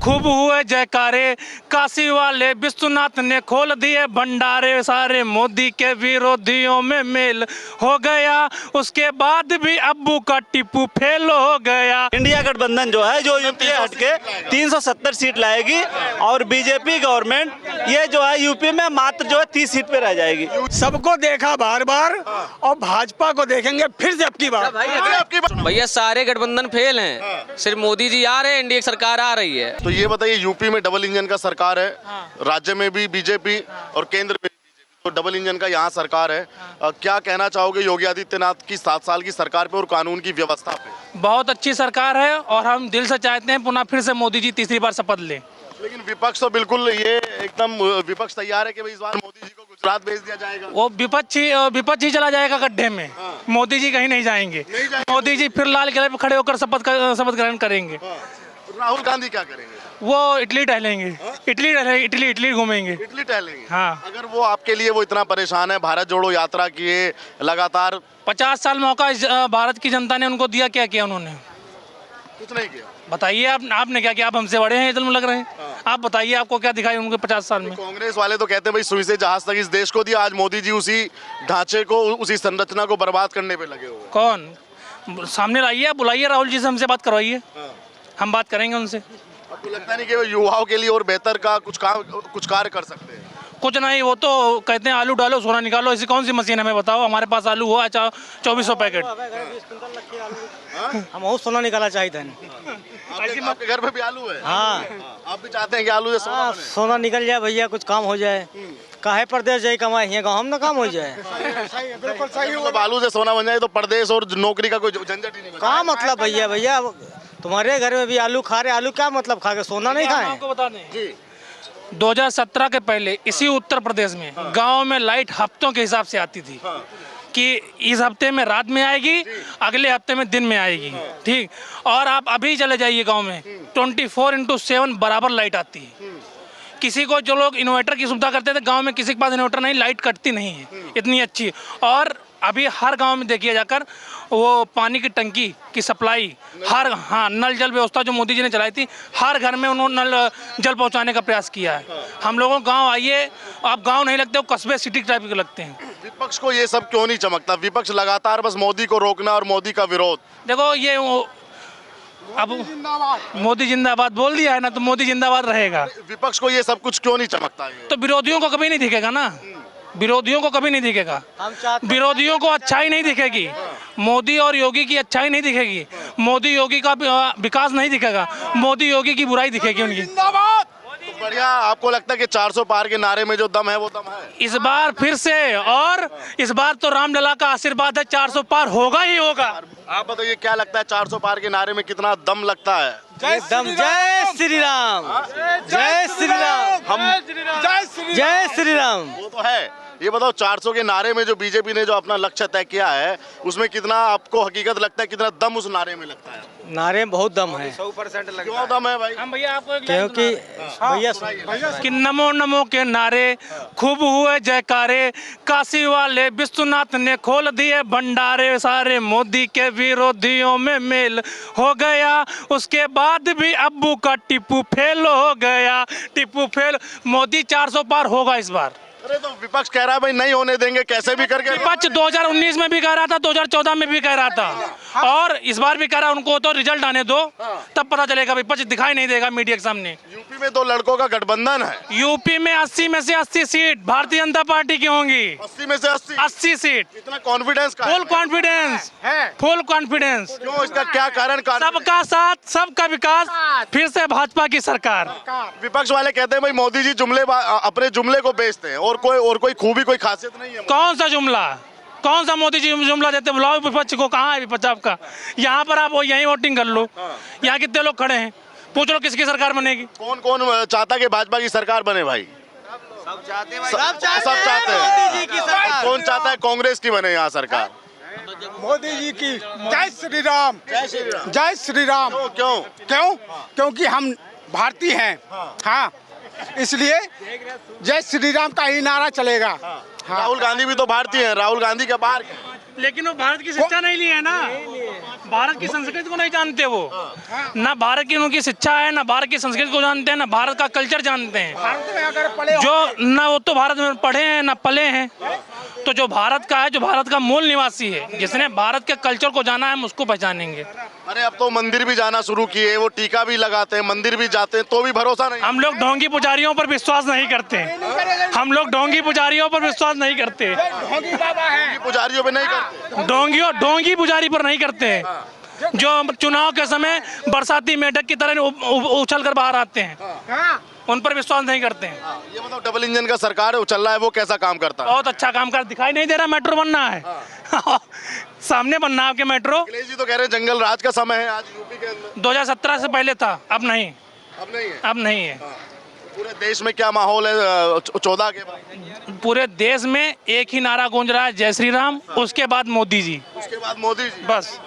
खूब हुए जयकारे, काशी वाले विश्वनाथ ने खोल दिए भंडारे, सारे मोदी के विरोधियों में मेल हो गया, उसके बाद भी अब्बू का टिप्पू फेल हो गया। इंडिया गठबंधन जो है जो यूपी हटके 370 सीट लाएगी और बीजेपी गवर्नमेंट ये जो है यूपी में मात्र जो है 30 सीट पे रह जाएगी। सबको देखा बार बार और भाजपा को देखेंगे फिर से अब की बार। भैया सारे गठबंधन फेल हैं, सिर्फ मोदी जी आ रहे हैं, इंडिया की सरकार आ रही है। तो ये बताइए, यूपी में डबल इंजन का सरकार है, राज्य में भी बीजेपी और केंद्र में बीजेपी, तो डबल इंजन का यहाँ सरकार है। क्या कहना चाहोगे योगी आदित्यनाथ की 7 साल की सरकार पे और कानून की व्यवस्था पे? बहुत अच्छी सरकार है और हम दिल से चाहते हैं पुनः फिर से मोदी जी तीसरी बार शपथ लें। लेकिन विपक्ष तो बिल्कुल ये एकदम विपक्ष तैयार है कि भाई इस बार मोदी जी को गुजरात भेज दिया जाएगा। वो विपक्ष ही चला जाएगा गड्ढे में। मोदी जी कहीं नहीं जाएंगे। मोदी जी फिर लाल किले पर खड़े होकर शपथ ग्रहण करेंगे। राहुल गांधी क्या करेंगे? वो इटली टहलेंगे, इटली घूमेंगे। इटली टहलेंगे। हाँ। अगर वो आपके लिए वो इतना परेशान है, भारत जोड़ो यात्रा किए लगातार 50 साल मौका भारत की जनता ने उनको दिया, क्या किया उन्होंने? कुछ नहीं किया। बताइए आपने क्या किया? आप हमसे बड़े हैं, इधर लग रहे हैं। आप बताइए आपको क्या दिखाई उनके 50 साल में? कांग्रेस वाले तो कहते हैं भाई सुई से जहाज तक इस देश को दिया, आज मोदी जी उसी ढांचे को, उसी संरचना को बर्बाद करने पे लगे हुए। कौन? सामने लाइए, बुलाइए राहुल जी से, हमसे बात करवाइए, हम बात करेंगे उनसे। आपको लगता नहीं कि वो युवाओं के लिए और बेहतर का कुछ कार्य कर सकते हैं? कुछ नहीं, वो तो कहते हैं आलू डालो सोना निकालो। ऐसी कौन सी मशीन हमें बताओ? हमारे पास आलू हुआ 2400 पैकेट। हम और सोना निकाला चाहिए था। आपके घर में भी आलू है? हाँ, आप भी चाहते हैं कि आलू से सोना निकल जाए भैया, कुछ काम हो जाए। काहे प्रदेश जाए कमाए, यहाँ गाँव में काम हो जाए। बिल्कुल सही। मतलब आलू से सोना बन जाए तो प्रदेश और नौकरी का कोई झंझट ही नहीं बचा। क्या मतलब भैया तुम्हारे घर में भी आलू खा रहे, आलू क्या मतलब खा के सोना नहीं खाए? आपको बता दें 2017 के पहले इसी उत्तर प्रदेश में गांव में लाइट हफ्तों के हिसाब से आती थी कि इस हफ्ते में रात में आएगी, अगले हफ्ते में दिन में आएगी। ठीक। और आप अभी चले जाइए गांव में 24/7 बराबर लाइट आती है। किसी को जो लोग इन्वर्टर की सुविधा करते थे, गांव में किसी के पास इन्वर्टर नहीं, लाइट कटती नहीं है इतनी अच्छी। और अभी हर गांव में देखिए जाकर वो पानी की टंकी की सप्लाई नल जल व्यवस्था जो मोदी जी ने चलाई थी, हर घर में उन्होंने नल जल पहुंचाने का प्रयास किया है। हम लोगों गांव आइए, आप गांव नहीं लगते, वो कस्बे सिटी टाइप के लगते हैं। विपक्ष को ये सब क्यों नहीं चमकता? विपक्ष लगातार बस मोदी को रोकना और मोदी का विरोध। देखो ये अब मोदी जिंदाबाद बोल दिया है ना, तो मोदी जिंदाबाद रहेगा। विपक्ष को ये सब कुछ क्यों नहीं चमकता है? तो विरोधियों को कभी नहीं दिखेगा ना, विरोधियों को कभी नहीं दिखेगा। विरोधियों को अच्छाई नहीं दिखेगी, मोदी और योगी की अच्छाई नहीं दिखेगी, मोदी योगी का विकास नहीं दिखेगा, मोदी योगी की बुराई दिखेगी उनकी। तो बढ़िया। आपको लगता है कि 400 पार के नारे में जो दम है वो दम है इस बार फिर से? और इस बार तो रामलला का आशीर्वाद है, 400 पार होगा ही होगा। आप बताइए क्या लगता है 400 पार के नारे में कितना दम लगता है? जय श्री राम, जय श्री राम, जय श्री राम। वो तो है। ये बताओ 400 के नारे में जो बीजेपी ने जो अपना लक्ष्य तय किया है, उसमें कितना आपको हकीकत लगता है, कितना दम उस नारे में लगता है? नारे में बहुत दम है। 100% लगता है। क्यों दम है भाई? हम भैया आपको क्योंकि भैया कि नमो नमो के नारे, खूब हुए जयकारे, काशी वाले विश्वनाथ ने खोल दिए भंडारे, सारे मोदी के विरोधियों में मेल हो गया, उसके बाद भी अब्बू का टिप्पू फेल हो गया। टिप्पू फेल, मोदी 400 पार होगा इस बार। अरे तो विपक्ष कह रहा है भाई नहीं होने देंगे, कैसे भी करके। विपक्ष 2019 में भी कह रहा था, 2014 में भी कह रहा था, और इस बार भी कह रहा है। उनको तो रिजल्ट आने दो, तब पता चलेगा। विपक्ष दिखाई नहीं देगा मीडिया के सामने। यूपी में 2 लड़कों का गठबंधन है। यूपी में 80 में से 80 सीट भारतीय जनता पार्टी की होंगी। 80 में से 80 सीट। इतना कॉन्फिडेंस का? फुल कॉन्फिडेंस है, फुल कॉन्फिडेंस। क्यों? इसका क्या कारण? सबका साथ, सबका विकास, फिर से भाजपा की सरकार। विपक्ष वाले कहते हैं भाई मोदी जी अपने जुमले को बेचते हैं और कोई खूबी, कोई खासियत नहीं है। कौन सा जुमला? कौन सा मोदी जी जुमला देते? बुलाओ विपक्ष को। कहाँ है विपक्ष आपका? यहाँ पर आप यहीं वोटिंग कर लो। यहाँ कितने लोग खड़े हैं, पूछ लो किसकी सरकार बनेगी। कौन कौन चाहता है कि भाजपा की सरकार बने भाई? सब चाहते हैं। कौन चाहता है कांग्रेस की बने यहाँ सरकार? मोदी जी की। जय श्री राम, जय श्री राम। क्यों? क्योंकि हम भारतीय हैं। हाँ, इसलिए जय श्री राम का ही नारा चलेगा। राहुल गांधी भी तो भारतीय हैं। राहुल गांधी के बाहर, लेकिन वो भारत की शिक्षा नहीं ली है ना। भारत की संस्कृति को नहीं जानते वो, ना भारत की उनकी शिक्षा है, ना भारत की संस्कृति को जानते हैं, ना भारत का कल्चर जानते हैं। भारत में अगर पढ़े हो- जो ना वो तो भारत में पढ़े हैं ना पले हैं, तो जो भारत का है, जो भारत का मूल निवासी है, जिसने भारत के कल्चर को जाना है, हम उसको पहचानेंगे। अरे अब तो मंदिर भी जाना शुरू किए, वो टीका भी लगाते हैं, मंदिर भी जाते हैं, तो भी भरोसा नहीं। हम लोग ढोंगी पुजारियों पर विश्वास नहीं करते, हम लोग ढोंगी पुजारियों पर विश्वास नहीं करते, ढोंगी बाबा है। पुजारियों पे नहीं करते। ढोंगी पुजारी पर नहीं करते हैं, जो चुनाव के समय बरसाती मेढक की तरह उछल कर बाहर आते हैं, हाँ। उन पर विश्वास नहीं करते हैं। ये मतलब डबल इंजन का सरकार है, चल रहा है, वो कैसा काम करता है? बहुत अच्छा काम कर, दिखाई नहीं दे रहा मेट्रो बनना है, सामने बनना है आपके मेट्रो। अखिलेश जी तो कह रहे हैं जंगल राज का समय है आज यूपी के अंदर। 2017 से पहले था, अब नहीं, अब नहीं है। अब नहीं है। पूरे देश में क्या माहौल है 14 के बाद? पूरे देश में एक ही नारा गूंज रहा है, जय श्री राम, उसके बाद मोदी जी, उसके बाद मोदी जी। बस।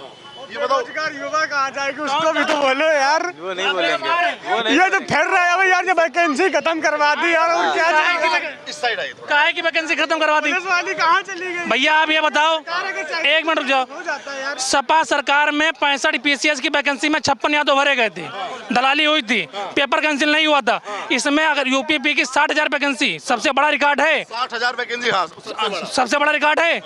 ये बताओ, युवा कहाँ जाएगी, उसको भी तो बोलो यार। वो नहीं बोलेंगे। ये तो फिर रहे हैं यार, ये वैकेंसी खत्म करवा दी यार, और क्या चाहिए? इस साइड आइए थोड़ा। काहे की वैकेंसी खत्म करवा दी? पुलिस वाली कहाँ चली गई? भैया आप ये बताओ, एक मिनट रुक जाओ। हो जाता है यार। सपा सरकार में 65 PCS की वैकेंसी में 56 यादव भरे गए थे, दलाली हुई थी, पेपर कैंसिल नहीं हुआ था। इसमें अगर यूपीपी की 60,000 वैकेंसी, सबसे बड़ा रिकॉर्ड है, 60,000 वैकेंसी। हाँ, सबसे बड़ा। सबसे बड़ा रिकॉर्ड है।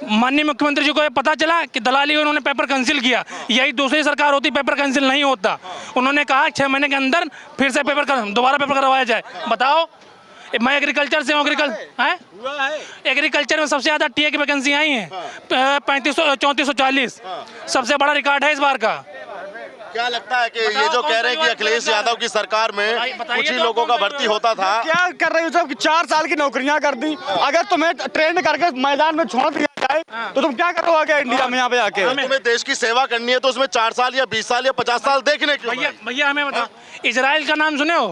माननीय मुख्यमंत्री जी को ये पता चला कि दलाली उन्होंने पेपर कैंसिल किया, यही दूसरी सरकार होती पेपर कैंसिल नहीं होता। उन्होंने कहा 6 महीने के अंदर फिर से दोबारा पेपर करवाया जाए। बताओ, मैं एग्रीकल्चर से हूँ, एग्रीकल्चर में सबसे ज्यादा टीए की वैकेंसी आई है, 3440, सबसे बड़ा रिकॉर्ड है इस बार का। क्या लगता है कि ये जो कह रहे हैं कि अखिलेश यादव की सरकार में कुछ ही लोगों का भर्ती होता था? क्या कर रही हो सब कि 4 साल की नौकरियां कर दी, अगर तुम्हें ट्रेन करके मैदान में छोड़ दिया जाए तो तुम क्या करोगे इंडिया में यहाँ पे आके? तुम्हें देश की सेवा करनी है तो उसमें 4 साल या 20 साल या 50 साल देखने क्यों? भैया हमें बताओ, इजराइल का नाम सुने हो?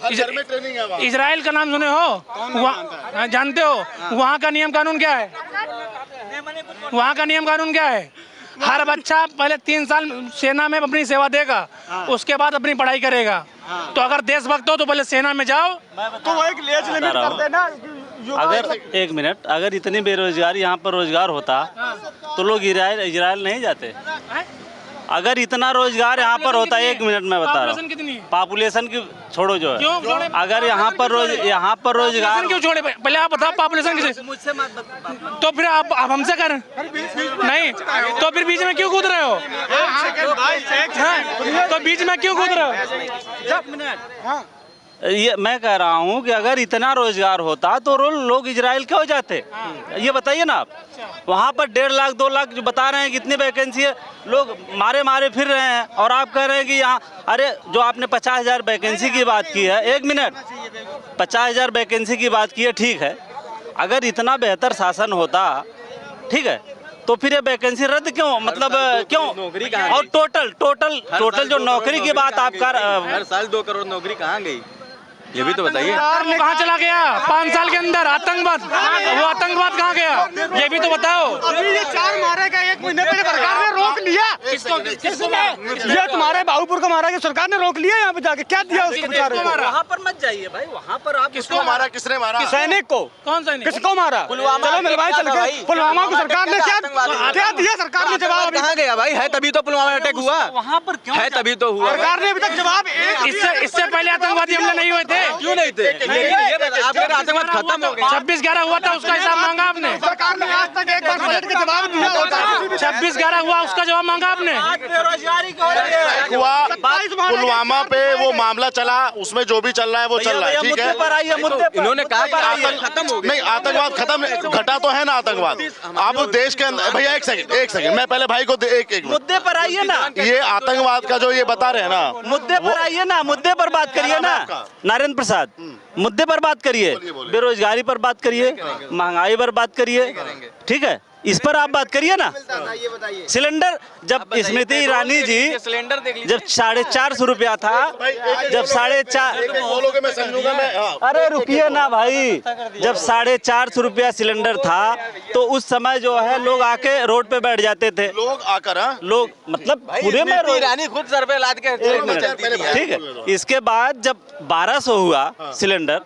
हर घर में ट्रेनिंग है वहाँ। इजराइल का नाम सुने हो? वहाँ जानते हो वहाँ का नियम कानून क्या है? वहाँ का नियम कानून क्या है? हर बच्चा पहले 3 साल सेना में अपनी सेवा देगा, उसके बाद अपनी पढ़ाई करेगा। तो अगर देशभक्त हो तो पहले सेना में जाओ। तो वो एक एज लिमिट कर देना। अगर एक मिनट, अगर इतनी बेरोजगारी यहाँ पर रोजगार होता तो लोग इजराइल नहीं जाते। अगर इतना रोजगार यहाँ पर होता, एक मिनट में बता रहा पॉपुलेशन कितनी है? हूँ, पॉपुलेशन की छोड़ो जो क्यों है, छोड़े? अगर यहाँ पर रोजगार पॉपुलेशन क्यों छोड़े? पहले आप बताओ पॉपुलेशन किसे? तो फिर आप हमसे करें नहीं, तो फिर बीच में क्यों कूद रहे हो? हाँ, तो बीच में क्यों कूद रहे हो? ये मैं कह रहा हूँ कि अगर इतना रोजगार होता तो लोग इजराइल क्यों जाते? ये बताइए ना आप। वहाँ पर 1.5 लाख 2 लाख जो बता रहे हैं कितनी वैकेंसी है, लोग मारे फिर रहे हैं, और आप कह रहे हैं कि यहाँ, अरे जो आपने 50,000 वैकेंसी की बात की है, एक मिनट, 50,000 वैकेंसी की बात की है, ठीक है। अगर इतना बेहतर शासन होता, ठीक है, तो फिर ये वैकेंसी रद्द क्यों, मतलब क्यों? और टोटल जो नौकरी की बात आप कर, हर साल 2 करोड़ नौकरी कहाँ गई, ये भी तो बताइए। वो कहाँ चला गया 5 साल के अंदर? आतंकवाद, वो आतंकवाद कहाँ गया, ये भी तो बताओ। अभी ये 4 मारे गए, 1 महीने पहले सरकार ने रोक लिया। ये तुम्हारे बाबूपुर को मारा गया, सरकार ने रोक लिया। यहाँ पे जाके क्या दिया उसको बेचारे को? वहाँ पर मत जाइए भाई, वहाँ पर आप किसको मारा? किसने मारा? सैनिक को। कौन सा नहीं? किसको मारा? चलो मेरे भाई चल गए। पुलवामा को सरकार ने क्या दिया? सरकार ने जवाब कहाँ गया भाई? है तभी तो पुलवामा अटैक हुआ, वहाँ पर क्यों है तभी तो हुआ। सरकार ने अभी तक जवाब इससे पहले आतंकवादी हमले नहीं हुए थे? क्यों नहीं थे? आपके आतंकवाद खत्म हो गया। 26/11 हुआ था, उसका हिसाब मांगा आपने? सरकार ने आज तक एक बार बजट का जवाब दिया होता है? 26/11 हुआ, उसका जवाब मांगा आपने? हुआ पुलवामा पे वो मामला चला, उसमें जो भी चल रहा है वो चल रहा है, ठीक है। पर आइए, मुद्दे पर। इन्होंने कहा कि खत्म हो गया। नहीं, आतंकवाद खत्म घटा तो है ना आतंकवाद। आप देश के अंदर, भैया एक सेकंड, मैं पहले भाई को एक मुद्दे पर आइए ना, ये आतंकवाद का जो ये बता रहे हैं ना, मुद्दे पर आइए ना, मुद्दे पर बात करिए ना। नरेंद्र प्रसाद, मुद्दे पर बात करिए, बेरोजगारी पर बात करिए, महंगाई पर बात करिए, ठीक है, इस पर आप बात करिए ना। सिलेंडर, जब स्मृति ईरानी जी, सिलेंडर देख लीजिए, जब 450 रुपया था, जब 450, बोलोगे मैं समझूंगा मैं। हाँ। अरे रुकिए ना भाई, जब 450 रुपया सिलेंडर था तो उस समय जो है लोग आके रोड पे बैठ जाते थे, लोग आकर, हाँ? लोग मतलब पूरे में ईरानी खुद सर पे लाद के एक मिनट, ठीक है। इसके बाद जब 1200 हुआ सिलेंडर,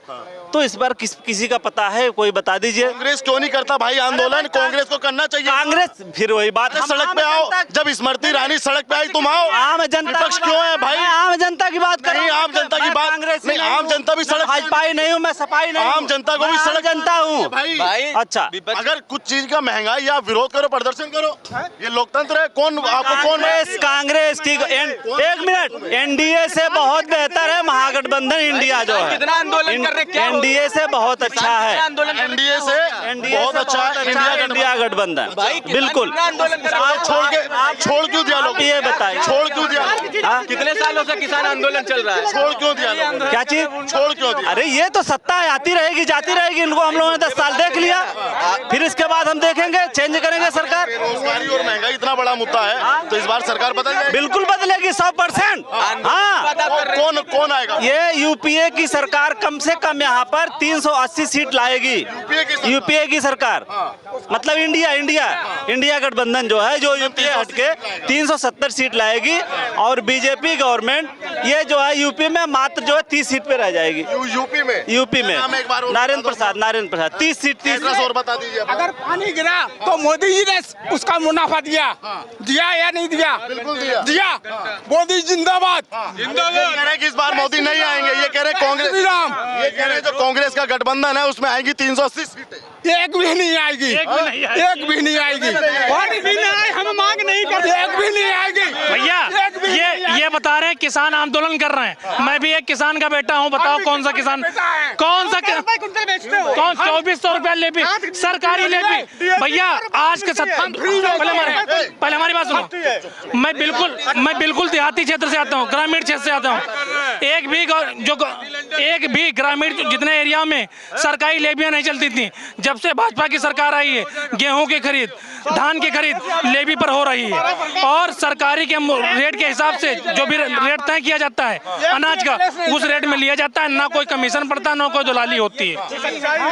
तो इस बार किसी का पता है, कोई बता दीजिए। कांग्रेस क्यों नहीं करता भाई आंदोलन? कांग्रेस को करना चाहिए। कांग्रेस फिर वही बात, सड़क पे आओ। जब स्मृति ईरानी सड़क पे आई तुम आओ। आम जनता विपक्ष क्यों है भाई? आम जनता की बात कर रहा नहीं, हूं। आम जनता की मैं बात कांग्रेसी नहीं, आम जनता भी सड़क भाजपाई नहीं हूँ, मैं सपाई नहीं आम हूं। जनता को भी मैं आम सड़क जनता हूँ भाई। अच्छा, अगर कुछ चीज का महंगाई या विरोध करो, प्रदर्शन करो, ये लोकतंत्र है। कौन आपको कौन कांग्रेस की एक मिनट, एनडीए से बहुत बेहतर है महागठबंधन इंडिया जो है। कितना आंदोलन कर रहे, क्या हो? एनडीए से बहुत अच्छा है, एनडीए से बहुत अच्छा है इंडिया गठबंधन, बिल्कुल। छोड़ क्यों दिया लोग? ये बताइए, छोड़ क्यों दिया? हाँ? कितने सालों से किसान आंदोलन चल रहा है? छोड़ क्यों दिया? क्या चीज छोड़ क्यों दिया? अरे ये तो सत्ता आती रहेगी जाती रहेगी, इनको हम लोगों ने 10 साल देख लिया, फिर इसके बाद हम देखेंगे, चेंज करेंगे सरकार। बेरोजगारी और महंगाई इतना बड़ा मुद्दा है, तो इस बार सरकार बदल जाएगी। बिल्कुल बदलेगी 100%। हाँ, कौन आएगा? ये यूपीए की सरकार कम से कम यहाँ पर 380 सीट लाएगी। यूपीए की सरकार मतलब इंडिया गठबंधन जो है, जो यूपीए हटके 370 सीट लाएगी, और बीजेपी गवर्नमेंट ये जो है यूपी में मात्र जो है 30 सीट पे रह जाएगी। यूपी में नारायण प्रसाद 30 सीट। एड्रेस और बता दीजिए। अगर पानी गिरा तो मोदी जी ने उसका मुनाफा दिया या नहीं दिया? बिल्कुल दिया। मोदी जिंदाबाद। ये कह रहे हैं कि इस बार मोदी नहीं आएंगे। ये कह रहे कांग्रेस, ये कह रहे हैं जो कांग्रेस का गठबंधन है उसमें आएंगी 380 सीटें। एक भी नहीं आएगी, एक भी नहीं आएगी। पानी भी नहीं आए, हम मांग नहीं करते, एक भी नहीं आएगी भैया। ये बता रहे हैं किसान आंदोलन कर रहे हैं। मैं भी एक किसान का बेटा हूँ। बताओ कौन सा किसान, कौन 2400 रुपया लेबी, सरकारी लेबी भैया आज के पहले हमारी बात सुनो। मैं बिल्कुल देहाती क्षेत्र से आता हूँ, ग्रामीण क्षेत्र से आता हूँ। एक भी ग्रामीण जितने एरिया में सरकारी लेबियां नहीं चलती थी। जब से भाजपा की सरकार आई है, गेहूं की खरीद, धान की खरीद लेबी पर हो रही है, और सरकारी के रेट के हिसाब से जो भी रेट तय किया जाता है अनाज का, उस रेट में लिया जाता है। ना कोई कमीशन पड़ता, ना कोई दलाली होती है।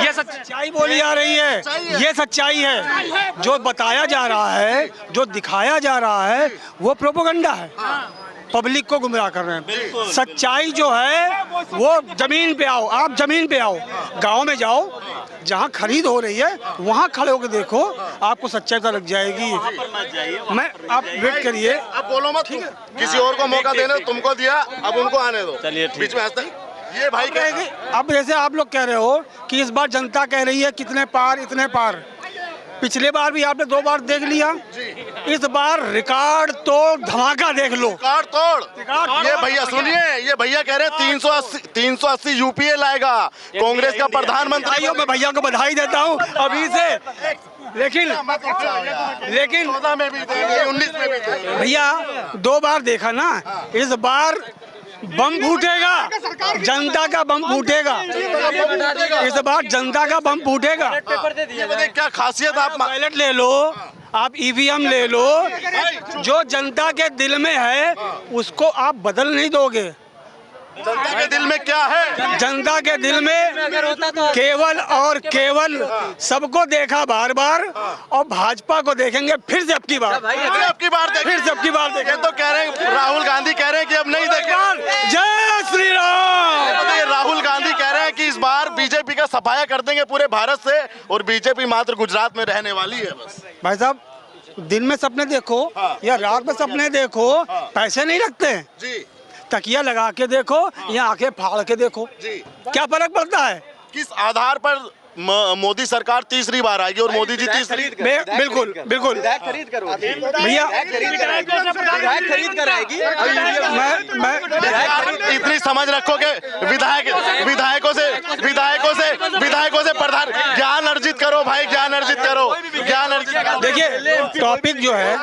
ये सच्चाई बोली जा रही है, ये सच्चाई है। जो बताया जा रहा है, जो दिखाया जा रहा है, वो प्रोपेगेंडा है। पब्लिक को गुमराह कर रहे हैं। सच्चाई जो है वो जमीन पे आओ, आप जमीन पे आओ, गांव में जाओ, जहां खरीद हो रही है वहां खड़े होकर देखो, आपको सच्चाई पता लग जाएगी। आप वेट करिए, अब बोलो मत, किसी और को मौका देने, तुमको दिया, अब उनको आने दो। चलिए बीच में ये भाई कहेंगे। अब जैसे आप लोग कह रहे हो कि इस बार जनता कह रही है कितने पार इतने पार, पिछले बार भी आपने 2 बार देख लिया, इस बार रिकॉर्ड तोड़ धमाका देख लो। रिकॉर्ड तोड़। ये भैया सुनिए, ये भैया कह रहे हैं 380 यूपीए लाएगा कांग्रेस का प्रधानमंत्री। मैं भैया को बधाई देता हूँ अभी से, लेकिन 14 में भी थे, 19 में भी थे। भैया 2 बार देखा ना, इस बार बम फूटेगा, जनता का बम फूटेगा, इस बार जनता का बम फूटेगा। क्या खासियत? आप बैलेट ले लो, आप ईवीएम ले लो, जो जनता के दिल में है उसको आप बदल नहीं दोगे। जनता के दिल में क्या है? जनता के दिल में केवल और केवल सबको देखा बार बार, और भाजपा को देखेंगे फिर से अब की बार, फिर से अब की बार देखेंगे। तो कह रहे हैं, राहुल गांधी कह रहे हैं कि अब नहीं देखेंगे। जय श्री राम। राहुल गांधी कह रहे हैं कि इस बार बीजेपी का सफाया कर देंगे पूरे भारत से, और बीजेपी मात्र गुजरात में रहने वाली है बस। भाई साहब, दिन में सपने देखो या रात में सपने देखो, पैसे नहीं लगते हैं जी। तकिया लगा के देखो या आंखें फाड़ के देखो, क्या फर्क पड़ता है? किस आधार पर मोदी सरकार तीसरी बार आएगी और मोदी जी तीसरी? बिल्कुल बिल्कुल खरीद करो भैया, खरीद कर आएगी। मैं इतनी समझ रखो कि विधायकों से प्रधान ज्ञान अर्जित करो भाई, ज्ञान अर्जित करो। देखिए टॉपिक जो है,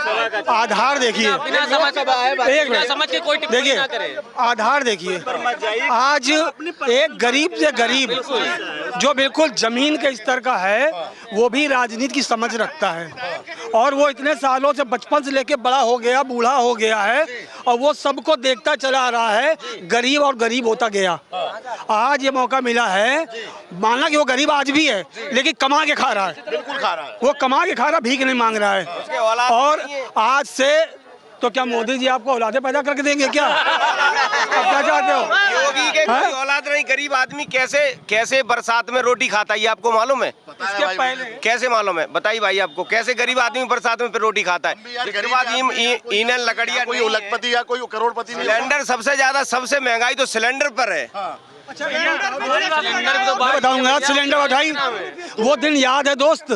आधार देखिए, देखिए आधार देखिए। आज एक गरीब से गरीब जो बिल्कुल जमीन के स्तर का है, वो भी राजनीति की समझ रखता है, और वो इतने सालों से बचपन से लेके बड़ा हो गया, बूढ़ा हो गया है, और वो सबको देखता चला आ रहा है, गरीब और गरीब होता गया। आज ये मौका मिला है, माना कि वो गरीब आज भी है, लेकिन कमा के खा रहा है, बिल्कुल खा रहा है, वो कमा के खा रहा, भीख नहीं मांग रहा है। और आज से तो क्या मोदी जी आपको औलादे पैदा करके देंगे क्या? अब क्या चाहते हो? योगी के कोई औलाद नहीं, गरीब आदमी कैसे बरसात में रोटी खाता है, ये आपको मालूम है? इसके पहले कैसे मालूम है, बताइए भाई आपको, कैसे गरीब आदमी बरसात में रोटी खाता है? इसके बाद ईंधन लकड़ियाँ, कोई उलगपति या कोई करोड़पति नहीं। सिलेंडर सबसे ज्यादा, सबसे महंगाई तो सिलेंडर पर है। मैं बताऊंगा, सिलेंडर उठाई वो दिन याद है दोस्त,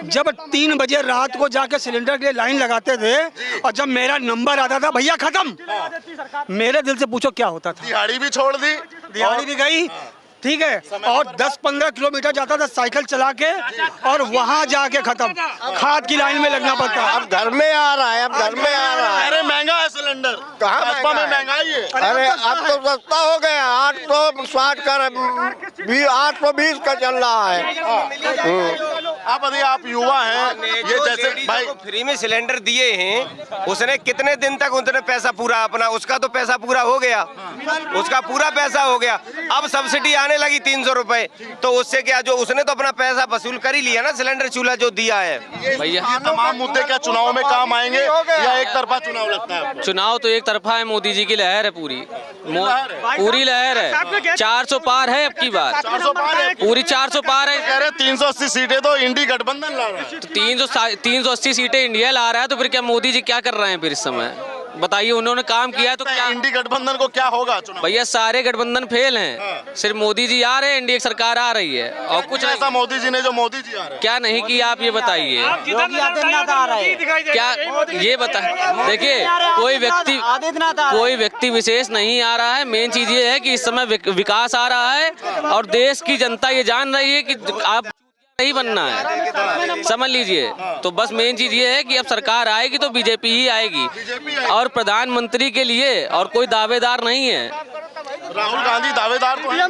जब 3 बजे रात को जाके सिलेंडर के लिए लाइन लगाते थे और जब मेरा नंबर आता था भैया खत्म, मेरे दिल से पूछो क्या होता था। दिहाड़ी भी छोड़ दी, दिहाड़ी भी गई, ठीक है, और 10-15 किलोमीटर जाता था साइकिल चला के और वहां जाके खत्म, खाद की लाइन में लगना पड़ता। अब घर में आ रहा है, अब घर में आ रहा है। अरे महंगा है सिलेंडर, कहाँ भाजपा में महंगाई है। अरे अब तो सस्ता हो गया, 860 का 820 का चल रहा है। आप अभी आप युवा हैं, ये जैसे भाई फ्री में सिलेंडर दिए हैं, उसने कितने दिन तक उसने पैसा पूरा अपना, उसका तो पैसा पूरा हो गया, उसका पूरा पैसा हो गया। अब सब्सिडी आने लगी 300 रुपए, तो उससे क्या, जो उसने तो अपना पैसा वसूल कर ही लिया ना, सिलेंडर चूल्हा जो दिया है। भैया ये तमाम मुद्दे क्या चुनाव में काम आएंगे या एक तरफा चुनाव लगता है आपको? चुनाव तो एक तरफा है, मोदी जी की लहर है, पूरी लहर है। 400 पार है अब की बार, 400 पार है, पूरी 400 पार है। कह रहे 380 सीटें तो इंडी गठबंधन ला रहा है। तो 380 सीटें इंडिया ला रहा है, तो फिर क्या मोदी जी क्या कर रहे हैं फिर इस समय? बताइए, उन्होंने काम किया है तो क्या? इंडी गठबंधन को क्या होगा चुनाव? भैया सारे गठबंधन फेल हैं, सिर्फ मोदी जी आ रहे हैं, एनडीए सरकार आ रही है, और कुछ ऐसा मोदी जी ने जो मोदी जी आ रहे हैं क्या नहीं किया, आप ये बताइए। क्या ये बता, देखिए कोई व्यक्ति विशेष नहीं आ रहा है। मेन चीज ये है कि इस समय विकास आ रहा है और देश की जनता ये जान रही है कि आप नहीं बनना है, समझ लीजिए। तो बस मेन चीज ये है कि अब सरकार आएगी तो बीजेपी ही आएगी, और प्रधानमंत्री के लिए और कोई दावेदार नहीं है। राहुल गांधी दावेदार तो हैं।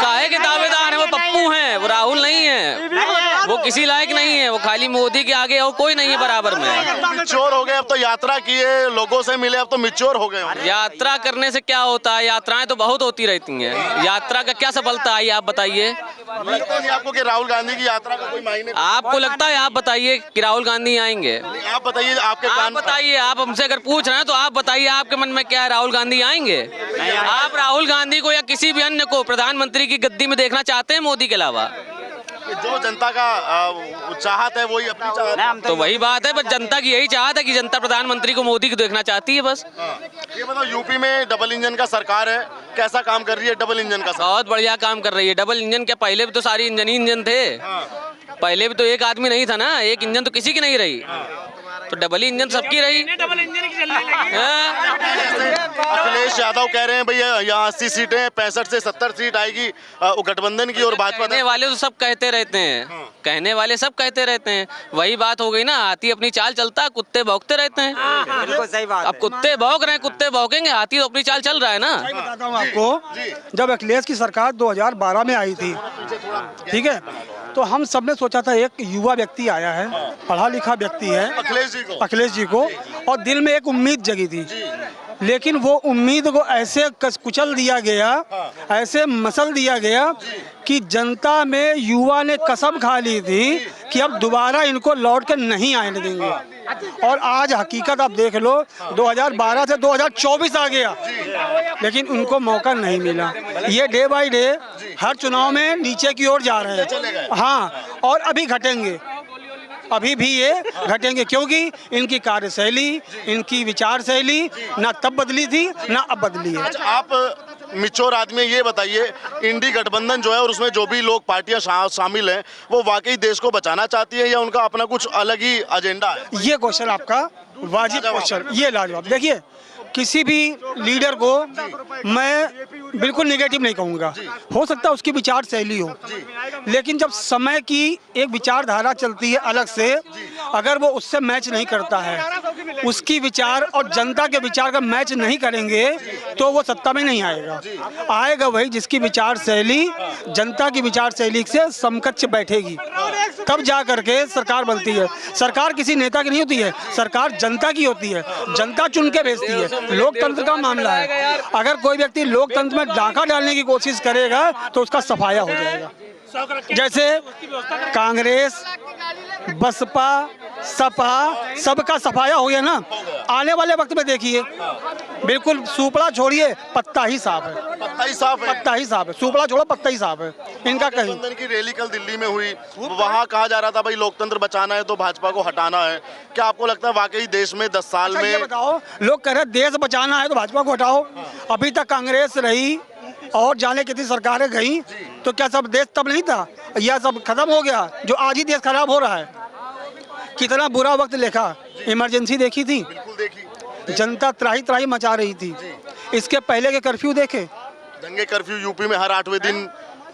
काहे के दावेदार है? वो पप्पू हैं, वो राहुल नहीं है, वो किसी लायक नहीं है, वो खाली मोदी के आगे और कोई नहीं है बराबर में। मिच्योर हो गए, अब तो यात्रा किए, लोगों से मिले, अब तो मिच्योर हो गए होंगे। यात्रा करने से क्या होता है? यात्राएं तो बहुत होती रहती हैं, यात्रा का क्या सफलता है आप बताइए? लगता नहीं आपको कि राहुल गांधी की यात्रा का कोई मायने? आपको लगता है? आप बताइए कि राहुल गांधी आएंगे? आप बताइए, आपके आप कान बताइए, आप हमसे अगर पूछ रहे हैं तो आप बताइए, आपके मन में क्या है? राहुल गांधी आएंगे? आप राहुल गांधी को या किसी भी अन्य को प्रधानमंत्री की गद्दी में देखना चाहते हैं मोदी के अलावा? जो जनता का चाहत है वही अपनी चाहत है। तो वही बात है, बस जनता की यही चाहत है कि जनता प्रधानमंत्री को मोदी को देखना चाहती है बस। ये बताओ, यूपी में डबल इंजन का सरकार है, कैसा काम कर रही है डबल इंजन का सरकार? बहुत बढ़िया काम कर रही है। डबल इंजन क्या, पहले भी तो सारी इंजन ही इंजन थे, पहले भी तो एक आदमी नहीं था ना, एक इंजन तो किसी की नहीं रही, तो डबल इंजन सबकी रही। अखिलेश यादव कह रहे हैं भैया यहाँ 80 सीटें, 65 से 70 सीट आएगी गठबंधन की, और भाजपा। कहने वाले तो सब कहते रहते हैं, कहने वाले सब कहते रहते हैं, वही बात हो गई ना, हाथी अपनी चाल चलता, कुत्ते भौंकते रहते हैं। बिल्कुल सही बात। अब कुत्ते भौंक रहे हैं, कुत्ते भौंकेंगे, हाथी तो अपनी चाल चल रहा है ना। बताता हूँ आपको, जब अखिलेश की सरकार 2012 में आई थी, ठीक है, तो हम सब ने सोचा था एक युवा व्यक्ति आया है, पढ़ा लिखा व्यक्ति है, अखिलेश जी को, और दिल में एक उम्मीद जगी थी, लेकिन वो उम्मीद को ऐसे कुचल दिया गया, ऐसे मसल दिया गया कि जनता में युवा ने कसम खा ली थी कि अब दोबारा इनको लौट कर नहीं आने देंगे। और आज हकीकत आप देख लो, 2012 से 2024 आ गया, लेकिन उनको मौका नहीं मिला। ये डे बाय डे हर चुनाव में नीचे की ओर जा रहे हैं। हाँ, और अभी घटेंगे, अभी भी ये घटेंगे, क्योंकि इनकी कार्यशैली, इनकी विचार शैली ना तब बदली थी ना अब बदली है। आप मिच्योर आदमी, ये बताइए, इंडी गठबंधन जो है और उसमें जो भी लोग पार्टियां शामिल हैं, वो वाकई देश को बचाना चाहती है या उनका अपना कुछ अलग ही एजेंडा है? ये क्वेश्चन आपका वाजिब क्वेश्चन, ये लाजवाब। देखिए, किसी भी लीडर को मैं बिल्कुल नेगेटिव नहीं कहूँगा, हो सकता है उसकी विचार शैली हो, लेकिन जब समय की एक विचारधारा चलती है अलग से, अगर वो उससे मैच नहीं करता है, उसकी विचार और जनता के विचार का मैच नहीं करेंगे, तो वो सत्ता में नहीं आएगा। आएगा वही जिसकी विचार शैली जनता की विचार शैली से समकक्ष बैठेगी, तब जा करके सरकार बनती है। सरकार किसी नेता की नहीं होती है, सरकार जनता की होती है, जनता चुन के भेजती है। लोकतंत्र का मामला है, अगर कोई व्यक्ति लोकतंत्र में डाका डालने की कोशिश करेगा तो उसका सफाया हो जाएगा। जैसे कांग्रेस, बसपा, सपा सबका सफाया हो गया ना। आने वाले वक्त में देखिए बिल्कुल सुपड़ा छोड़िए पत्ता ही साफ है, पत्ता ही साफ है। पत्ता ही साफ है, सुपड़ा छोड़ो पत्ता ही साफ है इनका कहीं। गठबंधन की रैली कल दिल्ली में हुई, वहाँ कहा जा रहा था भाई लोकतंत्र बचाना है तो भाजपा को हटाना है। क्या आपको लगता है वाकई देश में 10 साल अच्छा, ये में बताओ, लोग कह रहे हैं देश बचाना है तो भाजपा को हटाओ। अभी तक कांग्रेस रही और जाने कितनी सरकारें गई, तो क्या सब देश तब नहीं था? यह सब खत्म हो गया जो आज ही देश खराब हो रहा है। कितना बुरा वक्त लिखा, इमरजेंसी देखी थी, बिल्कुल देखी, जनता त्राही त्राही मचा रही थी। इसके पहले के कर्फ्यू देखे, दंगे कर्फ्यू यूपी में हर 8वें दिन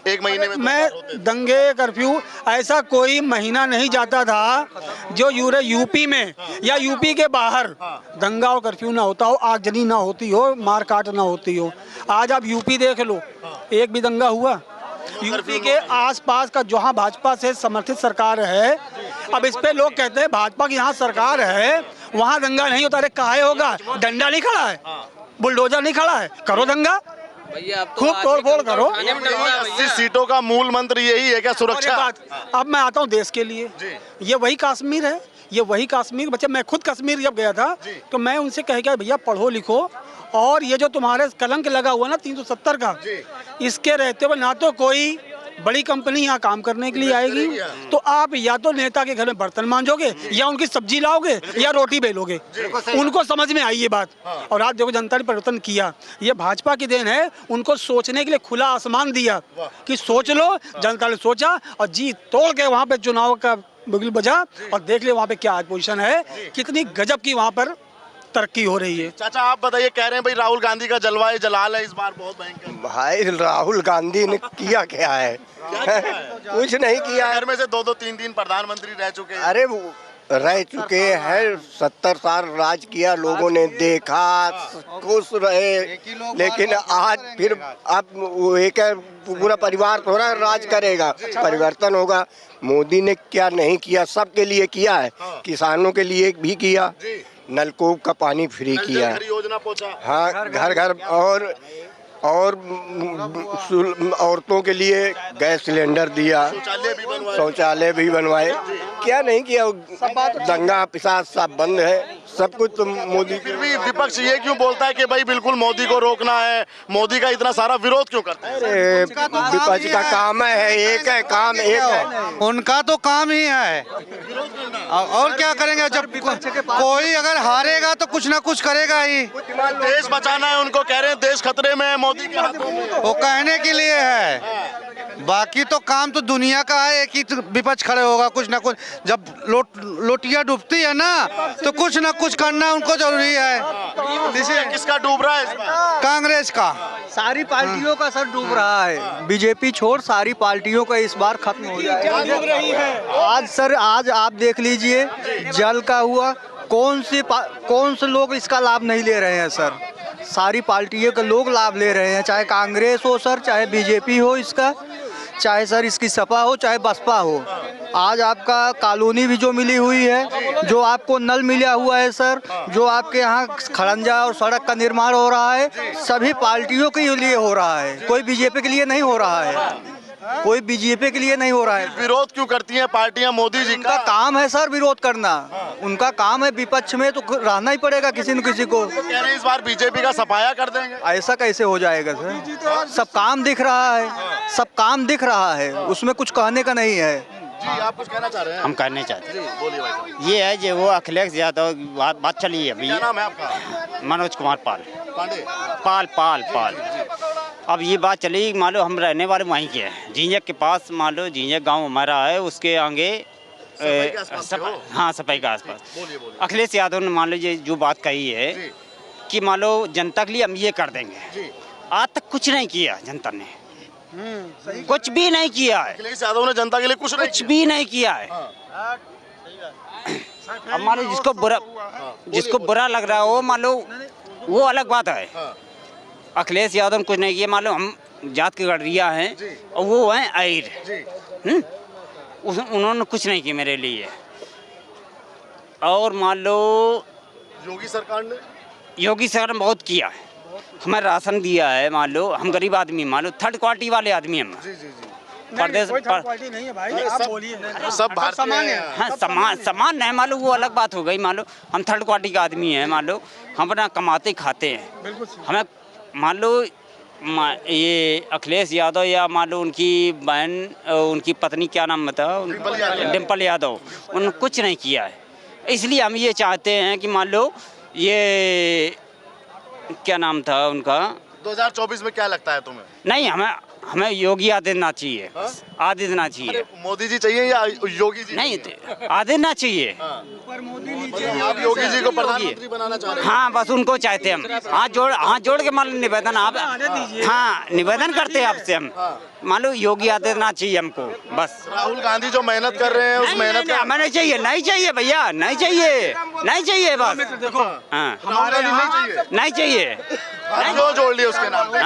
1 महीने में 2 बार होते थे। मैं दंगे कर्फ्यू ऐसा कोई महीना नहीं जाता था जो यूपी में या यूपी के बाहर दंगा और कर्फ्यू ना होता हो, आगजनी ना होती हो, मार काट ना होती हो। आज आप यूपी देख लो, एक भी दंगा हुआ? यूपी के आसपास का जहाँ भाजपा से समर्थित सरकार है, अब इस पे लोग कहते हैं भाजपा की यहाँ सरकार है वहाँ दंगा नहीं होता। अरे काहे होगा? डंडा नहीं खड़ा है, बुलडोजर नहीं खड़ा है, करो दंगा, भैया अब तो खूब तोड़ फोड़ करो। 80 सीटों का मूल मंत्र यही है क्या, और एक सुरक्षा? बात, अब मैं आता हूँ देश के लिए, ये वही कश्मीर है, ये वही कश्मीर। बच्चे मैं खुद कश्मीर जब गया था तो मैं उनसे कह गया भैया पढ़ो लिखो, और ये जो तुम्हारे कलंक लगा हुआ ना 370 का, इसके रहते हुए ना तो कोई बड़ी कंपनी यहाँ काम करने के लिए आएगी, तो आप या तो नेता के घर में बर्तन मांजोगे या उनकी सब्जी लाओगे या रोटी बेलोगे। उनको समझ में आई ये बात। और आज देखो जनता ने परिवर्तन किया, ये भाजपा की देन है। उनको सोचने के लिए खुला आसमान दिया कि सोच लो। जनता ने सोचा और जी तोड़ के वहाँ पे चुनाव का बिगुल बजा, और देख ले वहाँ पे क्या आज पोजीशन है, कितनी गजब की वहाँ पर तरक्की हो रही है। चाचा आप बताइए, कह रहे हैं भाई राहुल गांधी का जलवा जलाल है इस बार बहुत भयंकर। भाई राहुल गांधी ने किया क्या है? कुछ नहीं किया है। घर में से 2-2 3-3 प्रधानमंत्री रह चुके हैं। अरे वो रह चुके हैं, 70 साल राज किया, लोगों ने देखा, खुश रहे। लेकिन आज फिर अब वो एक पूरा परिवार थोड़ा राज करेगा, परिवर्तन होगा। मोदी ने क्या नहीं किया, सबके लिए किया है, किसानों के लिए भी किया, नलकूप का पानी फ्री किया, योजना पहुंचा, हाँ घर घर, और औरतों के लिए गैस सिलेंडर दिया, शौचालय भी बनवाए। क्या नहीं किया? दंगा पिसाद सब बंद है, सब कुछ तो मोदी। फिर भी विपक्ष ये क्यों बोलता है कि भाई बिल्कुल मोदी को रोकना है, मोदी का इतना सारा विरोध क्यों करता है? अरे विपक्ष का काम है, एक है काम, एक है उनका तो काम ही है, और क्या करेंगे? जब कोई अगर हारेगा तो कुछ ना कुछ करेगा ही। देश बचाना है, उनको कह रहे हैं देश खतरे में है, मोदी के हाथों में। वो कहने के लिए है, बाकी तो काम तो दुनिया का है। एक ही विपक्ष खड़े होगा, कुछ ना कुछ। जब लोटियां डूबती है ना तो कुछ ना कुछ करना उनको जरूरी है। इसे किसका डूब रहा है इस बार? कांग्रेस का, सारी पार्टियों का सर डूब रहा है। बीजेपी छोड़ सारी पार्टियों का इस बार खत्म हो जाएगा। आज सर, आज आप देख लीजिए जल का हुआ, कौन से लोग इसका लाभ नहीं ले रहे हैं सर? सारी पार्टियों के लोग लाभ ले रहे हैं, चाहे कांग्रेस हो सर, चाहे बीजेपी हो इसका, चाहे सर इसकी सपा हो, चाहे बसपा हो। आज आपका कॉलोनी भी जो मिली हुई है, जो आपको नल मिला हुआ है सर, जो आपके यहाँ खड़ंजा और सड़क का निर्माण हो रहा है, सभी पार्टियों के लिए हो रहा है, कोई बीजेपी के लिए नहीं हो रहा है, कोई बीजेपी के लिए नहीं हो रहा है। विरोध क्यों करती हैं पार्टियां मोदी जी उनका काम है सर विरोध करना, उनका काम है। विपक्ष में तो रहना ही पड़ेगा किसी न किसी को। कह रहे हैं इस बार बीजेपी का सफाया कर देंगे। ऐसा कैसे हो जाएगा सर? सब काम दिख रहा है, सब काम दिख रहा है, उसमें कुछ कहने का नहीं है। जी आप कुछ कहना चाह रहे हैं? हम कहने चाहते हैं, बोलिए भाई। ये है जो वो अखिलेश यादव बात चली है अभी। क्या नाम है आपका? मनोज कुमार पाल। पांडे? पाल। अब ये बात चली, मान लो हम रहने वाले वहीं के हैं, झींझक के पास, मान लो झींझक गांव हमारा है, उसके आगे हाँ सफाई के आसपास। अखिलेश यादव ने मान लो ये जो बात कही है कि मान लो जनता के लिए हम ये कर देंगे, आज तक कुछ नहीं किया जनता ने, कुछ भी नहीं किया है। अखिलेश यादव ने जनता के लिए कुछ भी नहीं किया है। अब मान लो जिसको बुरा लग रहा हो, मान लो वो अलग बात है। अखिलेश यादव ने कुछ नहीं किया, मान लो हम जात के गडरिया हैं और वो हैं आहिर, उन्होंने कुछ नहीं किया मेरे लिए। और मान लो योगी सरकार ने बहुत किया है, हमें राशन दिया है। मान लो हम गरीब आदमी, मान लो थर्ड क्वालिटी वाले आदमी हम, प्रदेश पार्टी नहीं है भाई, आप बोलिए। सब भारतीय हैं। हाँ समान नहीं मान लो, वो अलग बात हो गई। मान लो हम थर्ड क्वार्टी का आदमी है, मान लो हम अपना कमाते खाते हैं। हमें मान लो ये अखिलेश यादव या मान लो उनकी बहन, उनकी पत्नी क्या नाम बताओ, डिम्पल यादव, उन्होंने कुछ नहीं किया है। इसलिए हम ये चाहते हैं कि मान लो ये क्या नाम था उनका, 2024 में क्या लगता है तुम्हें? नहीं हमें योगी आदित्यनाथ चाहिए, आदित्यनाथ चाहिए। मोदी जी चाहिए या योगी जी? नहीं आदित्यनाथ चाहिए। आप योगी जी को प्रधानमंत्री बनाना चाह रहे हैं? हाँ बस उनको चाहते हम। हाथ जोड़ के मान लो निवेदन, आप हाँ निवेदन करते हैं आपसे हम, मान लो योगी आदित्यनाथ चाहिए हमको बस। राहुल गांधी जो मेहनत कर रहे हैं उस मेहनत का हमें नहीं चाहिए, नहीं चाहिए भैया, नहीं चाहिए, नहीं चाहिए बस। हाँ नहीं चाहिए। हाथ क्यों जोड़ लिए उसके नाम पे?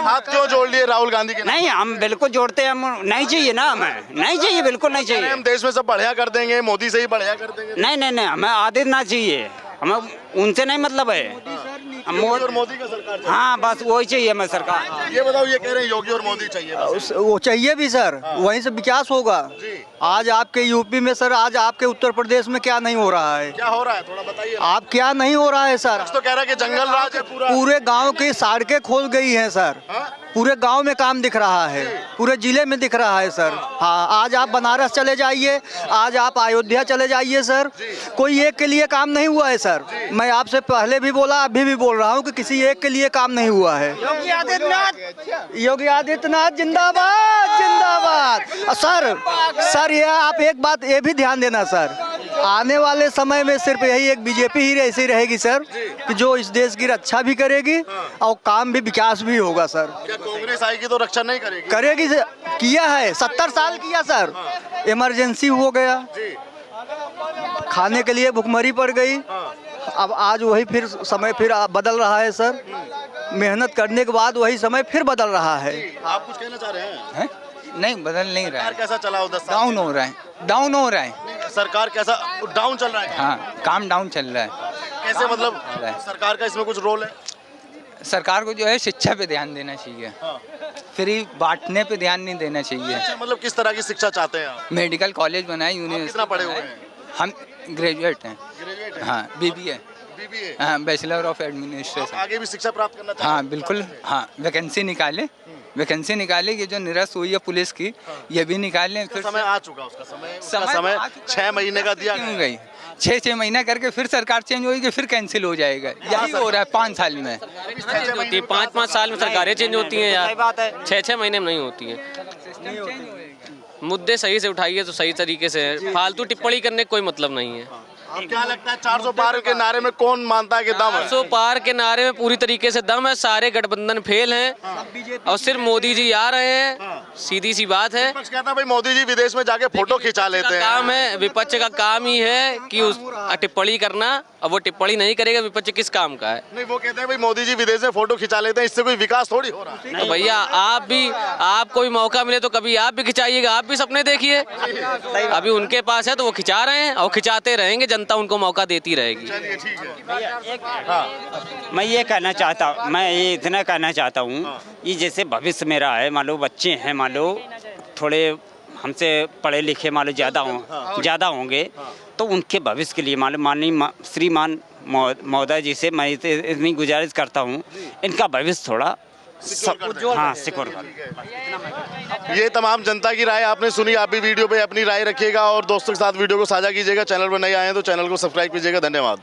हाथ क्यों जोड़ लिए राहुल गांधी के नाम? नहीं हम बिल्कुल जोड़ते हैं, हम नहीं चाहिए ना, हमें नहीं चाहिए, बिल्कुल नहीं चाहिए। हम देश में सब बढ़िया कर देंगे, मोदी से ही बढ़िया कर देंगे। नहीं हमें आदित्यनाथ चाहिए, हमें उनसे नहीं मतलब है। योगी और मोदी का सरकार। हाँ बस वही चाहिए हमें सरकार। ये बताओ, ये कह रहे हैं योगी और मोदी चाहिए बस। वो चाहिए भी सर, वहीं से विकास होगा। आज आपके यूपी में सर, आज आपके उत्तर प्रदेश में क्या नहीं हो रहा है? क्या हो रहा है थोड़ा बताइए। आप क्या नहीं हो रहा है सर? तो कह रहा है कि जंगल राज है पूरा। पूरे गांव की सड़कें खोल गई हैं सर, पूरे गांव में काम दिख रहा है, पूरे जिले में दिख रहा है सर। हाँ आज आप बनारस चले जाइए, आज आप अयोध्या चले जाइए सर, कोई एक के लिए काम नहीं हुआ है सर। मैं आपसे पहले भी बोला, अभी भी बोल रहा हूँ कि किसी एक के लिए काम नहीं हुआ है। योगी आदित्यनाथ जिंदाबाद, जिंदाबाद। सर ये आप एक बात ये भी ध्यान देना सर, आने वाले समय में सिर्फ यही एक बीजेपी ही ऐसी रहेगी सर कि जो इस देश की रक्षा भी करेगी और काम भी, विकास भी होगा सर। क्या कांग्रेस आएगी तो रक्षा नहीं करेगी? करेगी सर, किया है 70 साल किया सर। इमरजेंसी हो गया, खाने के लिए भुखमरी पड़ गई, अब आज वही फिर समय फिर बदल रहा है सर। मेहनत करने के बाद वही समय फिर बदल रहा है। आप कुछ कहना चाह रहे हैं? नहीं बदल नहीं रहा है, कैसा चला 10 साल? डाउन हो रहा है, डाउन हो रहा है। सरकार कैसा डाउन चल रहा है? हाँ काम डाउन चल रहा है। कैसे मतलब सरकार का इसमें कुछ रोल है? सरकार को जो है शिक्षा पे ध्यान देना चाहिए, फ्री बांटने पे ध्यान नहीं देना चाहिए। मतलब किस तरह की शिक्षा चाहते हैं आप? मेडिकल कॉलेज बनाए, यूनिवर्सिटी। कितना पढ़े हुए हैं? हम ग्रेजुएट हैं। हाँ BBA, हाँ बैचलर ऑफ एडमिनिस्ट्रेशन। आगे भी शिक्षा प्राप्त करना चाहते हैं? हाँ बिल्कुल, हाँ वैकेंसी निकाले कि जो निरस्त हुई है पुलिस की, ये भी निकालें। फिर समय आ चुका, उसका समय 6 महीने का दिया गई, 6 महीना करके फिर सरकार चेंज होगी, फिर कैंसिल हो जाएगा। यही हो रहा है 5 साल में। 5 साल में सरकारें चेंज होती हैं यार, 6 महीने में नहीं होती है। मुद्दे सही से उठाइए तो सही तरीके से, फालतू टिप्पणी करने का कोई मतलब नहीं है। अब क्या लगता है 400 पार के नारे में कौन मानता है कि दम है? 400 पार के नारे में पूरी तरीके से दम है, सारे गठबंधन फेल हैं और सिर्फ मोदी जी आ रहे हैं, सीधी सी बात है। विपक्ष कहता है भाई मोदी जी विदेश में जाके फोटो खिंचा लेते हैं। काम है विपक्ष का, काम ही है कि उस टिप्पणी करना, और वो टिप्पणी नहीं करेगा विपक्ष किस काम का है? नहीं वो कहते हैं भाई मोदी जी विदेश में फोटो खिंचा लेते हैं, इससे कोई विकास थोड़ी हो रहा है। तो भैया आपको भी मौका मिले तो कभी आप भी खिंचाइएगा, आप भी सपने देखिए। अभी उनके पास है तो वो खिंचा रहे हैं और खिंचाते रहेंगे, जनता उनको मौका देती रहेगी। चलिए ठीक है। मैं ये कहना चाहता हूँ, मैं ये इतना कहना चाहता हूँ, ये जैसे भविष्य मेरा है, मान लो बच्चे हैं, मान लो थोड़े हमसे पढ़े लिखे मान लो ज़्यादा होंगे, तो उनके भविष्य के लिए मान लो माननीय श्रीमान महोदय जी से मैं इतनी गुजारिश करता हूँ, इनका भविष्य थोड़ा सिक्योर कर। ये तमाम जनता की राय आपने सुनी, आप भी वीडियो पे अपनी राय रखिएगा और दोस्तों के साथ वीडियो को साझा कीजिएगा। चैनल पर नए आए हैं तो चैनल को सब्सक्राइब कीजिएगा। धन्यवाद।